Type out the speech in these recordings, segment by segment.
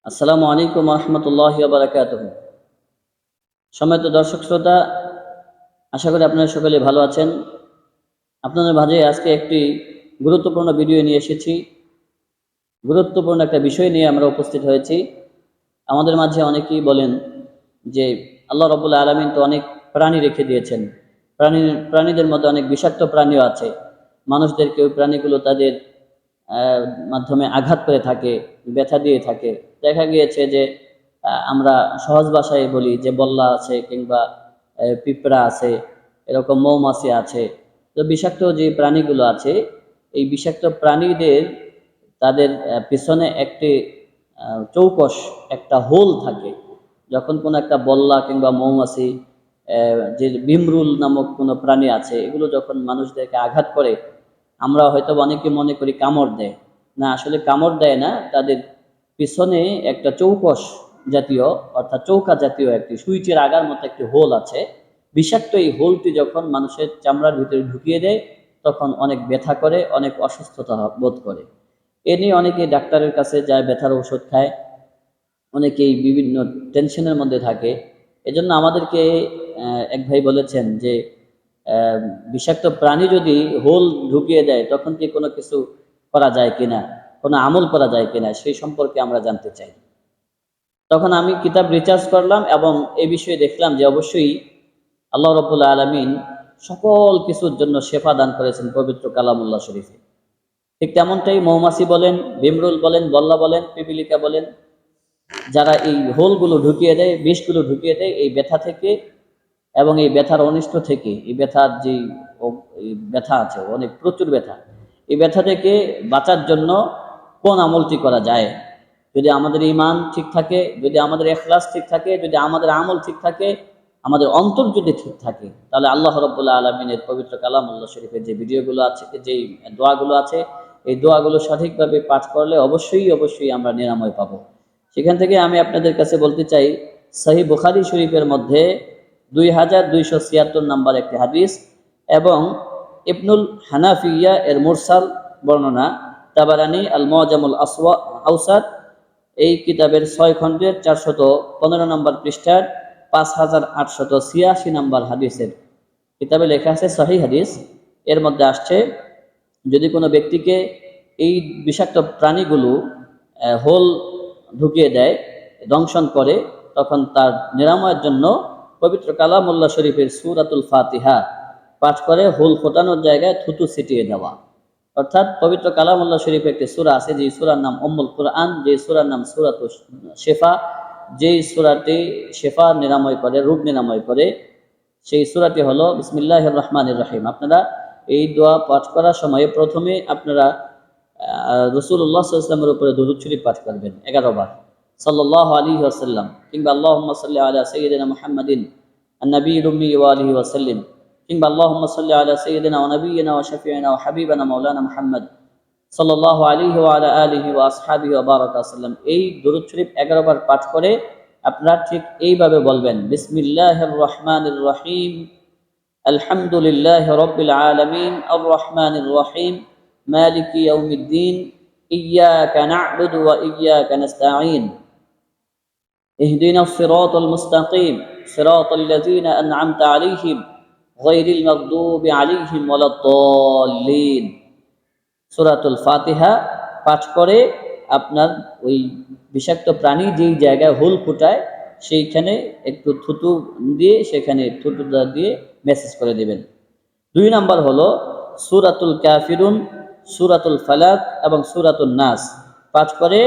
আসসালামু আলাইকুম রহমতুল্লাহি ওয়া বারাকাতুহু। সম্মানিত দর্শক শ্রোতা, আশা করি আপনারা সকলে ভালো আছেন। আপনাদের মাঝে আজকে একটি গুরুত্বপূর্ণ ভিডিও নিয়ে এসেছি। গুরুত্বপূর্ণ একটা বিষয় নিয়ে আমরা উপস্থিত হয়েছি। আমাদের মাঝে অনেকেই বলেন যে আল্লাহ রাব্বুল আলামিন তো অনেক প্রাণী রেখে দিয়েছেন, প্রাণীদের মধ্যে অনেক বিষাক্ত প্রাণীও আছে। মানুষদেরকে ওই প্রাণীগুলো তাদের মাধ্যমে আঘাত করে থাকে, ব্যথা দিয়ে থাকে। দেখা গিয়েছে যে আমরা সহজ ভাষায় বলি যে বল্লা আছে কিংবা পিঁপড়া আছে, এরকম মৌমাছি আছে। তো বিষাক্ত যে প্রাণীগুলো আছে, এই বিষাক্ত প্রাণীদের তাদের পিছনে একটি চৌকস, একটা হোল থাকে। যখন কোনো একটা বল্লা কিংবা মৌমাছি, যে বিমরুল নামক কোনো প্রাণী আছে, এগুলো যখন মানুষদেরকে আঘাত করে, আমরা হয়তো অনেকে মনে করি কামড় দেয়। না, আসলে কামড় দেয় না। তাদের পিছনে একটা চৌকস জাতীয়, অর্থাৎ চৌকা জাতীয় একটি সুইচের আগার মতো একটি হোল আছে। বিষাক্ত এই হোলটি যখন মানুষের চামড়ার ভিতরে ঢুকিয়ে দেয়, তখন অনেক ব্যথা করে, অনেক অসুস্থতা বোধ করে। এ নিয়ে অনেকে ডাক্তারের কাছে যায়, ব্যথার ঔষধ খায়, অনেকেই বিভিন্ন টেনশনের মধ্যে থাকে। এজন্য আমাদেরকে এক ভাই বলেছেন যে বিষাক্ত প্রাণী যদি হোল ঢুকিয়ে দেয়, তখন কি কোনো কিছু করা যায় কিনা, কোনো আমল করা যায় কিনা, সেই সম্পর্কে আমরা জানতে চাই। তখন আমি কিতাব রিসার্চ করলাম এবং এই বিষয়ে দেখলাম যে অবশ্যই আল্লাহ রাব্বুল আলামিন সকল কিছুর জন্য শেফা দান করেছেন পবিত্র কালামুল্লাহ শরীফে। ঠিক তেমনটাই মৌমাছি বলেন, বিমরুল বলেন, বল্লা বলেন, পিপিলিকা বলেন, যারা এই হোলগুলো ঢুকিয়ে দেয়, বিষগুলো ঢুকিয়ে দেয়, এই ব্যথা থেকে এবং এই ব্যথার অনিষ্ট থেকে, এই ব্যথার যে ব্যথা আছে, অনেক প্রচুর ব্যথা, এই ব্যথা থেকে বাঁচার জন্য কোন আমলটি করা যায়? যদি আমাদের ঈমান ঠিক থাকে, যদি আমাদের ইখলাস ঠিক থাকে, যদি আমাদের আমল ঠিক থাকে, আমাদের অন্তর যদি ঠিক থাকে, তাহলে আল্লাহ রাব্বুল আলামিনের পবিত্র কালামুল্লাহ শরীফের যে ভিডিওগুলো আছে, যে দোয়াগুলো আছে, এই দোয়াগুলো সঠিকভাবে পাঠ করলে অবশ্যই আমরা নিরাময় পাবো। সেখান থেকে আমি আপনাদের কাছে বলতে চাই, সহিহ বুখারী শরীফের মধ্যে 2276 নাম্বার একটি হাদিস এবং ইবনুল হানাফিয়া এর মুরসাল বর্ণনা, তাবারানি আল মুআজামুল আওসাত এই কিতাবের 6 খণ্ডের 415 নম্বর পৃষ্ঠার 5886 নম্বর হাদিসের কিতাবে লেখা আছে সহিহ হাদিস। এর মধ্যে আসছে, যদি কোনো ব্যক্তিকে এই বিষাক্ত প্রাণীগুলো হোল ঢুকিয়ে দেয়, দংশন করে, তখন তার নিরাময়ের জন্য পবিত্র কালামুল্লাহ শরীফের সূরাতুল ফাতিহা পাঠ করে হোল ফোটানোর জায়গায় থুতু ছিটিয়ে দেওয়া। অর্থাৎ পবিত্র কালামুল্লাহ শরীফে একটি সূরা আছে, যে সূরার নাম উম্মুল কুরআন, যে সূরার নাম সূরাতুশ শিফা, যেই সূরাটি শিফা নিরাময় করে, রোগ নিরাময় করে, সেই সূরাটি হলো বিসমিল্লাহির রহমানির রহিম। আপনারা এই দোয়া পাঠ করার সময় প্রথমে আপনারা রাসূলুল্লাহ সাল্লাল্লাহু আলাইহি ওয়াসাল্লামের উপরে দরুদ শরীফ পাঠ করবেন 11 বার, সাল্লাল্লাহু আলাইহি ওয়াসাল্লাম, কিংবা আল্লাহুম্মা সাল্লি আলা সাইয়্যিদিনা মুহাম্মাদিন আন-নাবিয়্যিল উম্মি ওয়া আলিহি ওয়া সাল্লিম, কিংবা আল্লাহুম্মা সাল্লি আলা সাইয়্যিদিনা ওয়া নাবিয়্যিনা ওয়া শাফিঈনা ওয়া হাবিবানা মাওলানা মুহাম্মদ সাল্লাল্লাহু আলাইহি ওয়া আলা আলিহি ওয়া আসহাবিহি ওয়া বারাকা সাল্লাম। এই দরুদ শরীফ 11 বার পাঠ করে আপনারা ঠিক এইভাবে বলবেন, বিসমিল্লাহির রহমানির রহিম, আলহামদুলিল্লাহি রাব্বিল আলামিন, আর রহমানির রহিম, মালিকি ইয়াউমিদ্দিন, ইয়্যাকা না'বুদু ওয়া ইয়্যাকা নাস্তাঈন, ইহদিনাস সিরাতাল মুস্তাকিম, সিরাতাল লাযীনা আন'আমতা আলাইহিম, গায়রিল মাগদুবি আলাইহিম ওয়ালাদ-দাল্লিন। সূরাতুল ফাতিহা পাঠ করে আপনার ওই বিষাক্ত প্রাণী যেই জায়গায় হোল ফুটায়, সেইখানে একটু থুতু দিয়ে, সেখানে থুতুটা দিয়ে মেসেজ করে দেবেন। 2 নাম্বার হলো সূরাতুল কাফিরুন, সূরাতুল ফালাক এবং সূরাতুন নাস পাঠ করে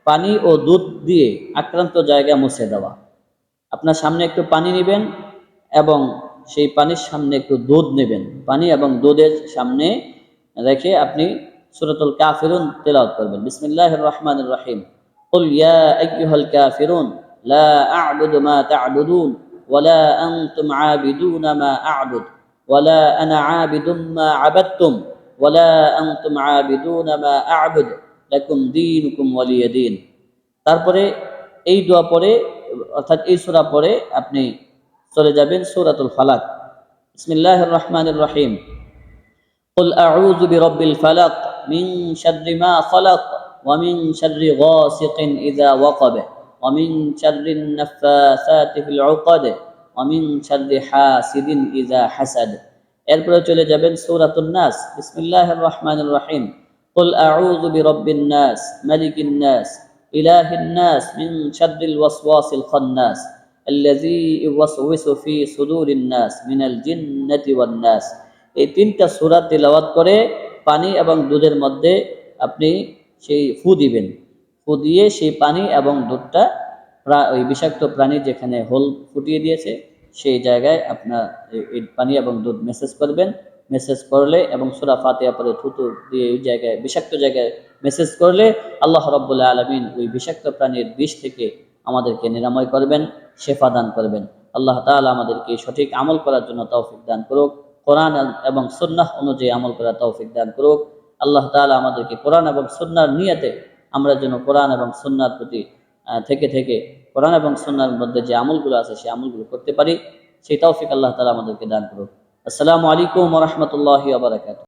পানি ও দুধ দিয়ে আক্রান্ত জায়গা মুছে দেওয়া। আপনার সামনে একটু পানি নেবেন এবং সেই পানির সামনে একটু দুধ নেবেন, পানি এবং দুধের সামনে রেখে আপনি সূরাতুল কাফিরুন তেলাওয়াত করবেন, বিসমিল্লাহির রহমানির রহিম, কুল ইয়া আইয়ুহাল কাফিরুন লা আ'বুদু মা তা'বুদুন ওয়া লা আনতুম আবিদুনা মা আ'বুদ ওয়া লা আনা আবিদুম মা আবাদতুম ওয়া লা আনতুম আবিদুনা মা আ'বুদ লাকুম দীনুকুম ওয়ালিয়া দীন। তারপরে এই দোয়া পড়ে, অর্থাৎ এই সূরা পড়ে আপনি চলে যাবেন সূরাতুল ফালাক, বিসমিল্লাহির রহমানির রহিম, কুল আউযু বিরাব্বিল ফালাক মিন শাররি মা খালাক ومن شر غاسق إذا وقب ومن شر النفاثات في العقد ومن شر حاسد إذا حسد. এরপরে চলে যাবেন সূরাতুন নাস। বিসমিল্লাহির রহমানির রহিম। قل أعوذ برب الناس ملك الناس إله الناس من شر الوسواس الخناس الذي يوسوس في صدور الناس من الجنة والناس. এই তিনটা সূরা তেলাওয়াত করে পানি এবং দুধের মধ্যে আপনি সেই ফু দিবেন। ফু দিয়ে সেই পানি এবং দুধটা ওই বিষাক্ত প্রাণী যেখানে হোল ফুটিয়ে দিয়েছে সেই জায়গায় আপনার এই পানি এবং দুধ মেসেজ করবেন। মেসেজ করলে এবং সূরা ফাতিহা পড়ে থুতু দিয়ে ওই জায়গায় বিষাক্ত জায়গায় মেসেজ করলে আল্লাহ রাব্বুল আলামিন ওই বিষাক্ত প্রাণীর বিষ থেকে আমাদেরকে নিরাময় করবেন, শেফা দান করবেন। আল্লাহ তাআলা আমাদেরকে সঠিক আমল করার জন্য তৌফিক দান করুক, কোরআন এবং সুন্নাহ অনুযায়ী আমল করার তৌফিক দান করুক। আল্লাহ তাআলা আমাদেরকে কোরআন এবং সুন্নাহর নিয়তে আমরা যেন কোরআন এবং সুন্নাহর প্রতি থেকে কোরআন এবং সুন্নাহর মধ্যে যে আমলগুলো আছে সেই আমলগুলো করতে পারি, সেই তৌফিক আল্লাহ তাআলা আমাদেরকে দান করুক। আসসালামু আলাইকুম ওয়া রাহমাতুল্লাহি ওয়া বারাকাতুহু।